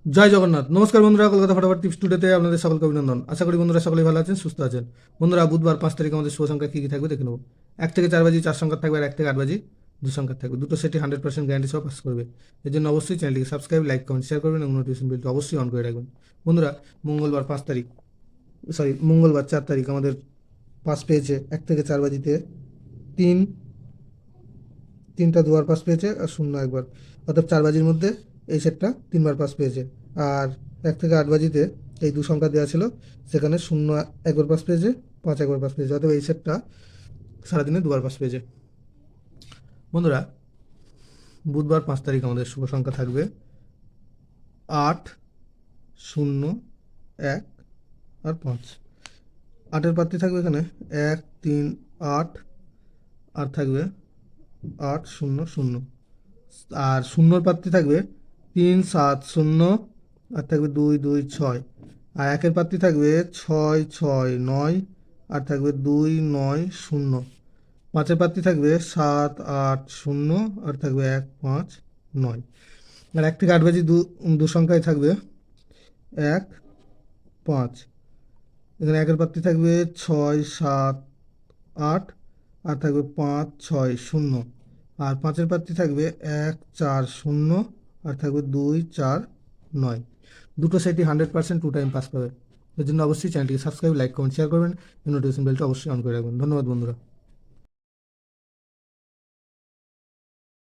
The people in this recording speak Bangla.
জয় জগন্নাথ। নমস্কার বন্ধুরা, কলকাতা ফটাফট টিপস টুডেতে আপনাদের সকলকে অভিনন্দন। আশা করি বন্ধুরা সকলেই ভালো আছেন, সুস্থ আছেন। বন্ধুরা, বুধবার 5 তারিখ আমাদের শুভ সংখ্যা কী কী থাকবে দেখে নেব। 1 থেকে 4 বাজি 4 সংখ্যা থাকবে, আর 1 থেকে 8 বাজি 2 সংখ্যা থাকবে। দুটো সেটই 100% গ্যারান্টি সহ পাস করবে। এর জন্য অবশ্যই চ্যানেলটিকে সাবস্ক্রাইব, লাইক, কমেন্ট, শেয়ার করবেন এবং নোটিফিকেশন বেলটি অবশ্যই অন করে রাখবেন। বন্ধুরা, মঙ্গলবার 4 তারিখ আমাদের পাস পেয়েছে 1 থেকে 4 বাজিতে 3টা দুবার পাস পেয়েছে আর 0 একবার, অর্থাৎ 4 বাজির মধ্যে এই সেটটা 3বার পাস পেয়েছে। আর 1 থেকে 8 বাজিতে এই 2 সংখ্যা দেওয়া ছিল, সেখানে 0 একবার পাস পেয়েছে, 5 একবার পাস পেয়েছে, অর্থাৎ এই সেটটা সারাদিনে 2বার পাস পেয়েছে। বন্ধুরা, বুধবার 5 তারিখ আমাদের শুভ সংখ্যা থাকবে 8, 0, 1 আর 5। 8-এর প্রার্থী থাকবে এখানে 1, 3, 8, আর থাকবে 8, 0, 0। আর 0-র প্রার্থী থাকবে 3, 7, 0, আর থাকবে 2, 2, 6। আর 1-এর প্রার্থী থাকবে 6, 6, 9, আর থাকবে 2, 9, 0। 5-এর প্রার্থী থাকবে 7, 8, 0, আর থাকবে 1, 5, 9। আর 1 থেকে 8 বাজি দু সংখ্যায় থাকবে 1, 5। এখানে 1-এর প্রার্থী থাকবে 6, 7, 8, আর থাকবে 5, 6, 0। আর 5-এর প্রার্থী থাকবে 1, 4, 0, আর থাকবে 2, 4, 9। দুটো সেটই 100% 2 টাইম পাস পাবে। এর জন্য অবশ্যই চ্যানেলটিকে সাবস্ক্রাইব, লাইক, কমেন্ট, শেয়ার করবেন এবং নোটিফিকেশন বেলটা অবশ্যই অন করে রাখবেন। ধন্যবাদ বন্ধুরা।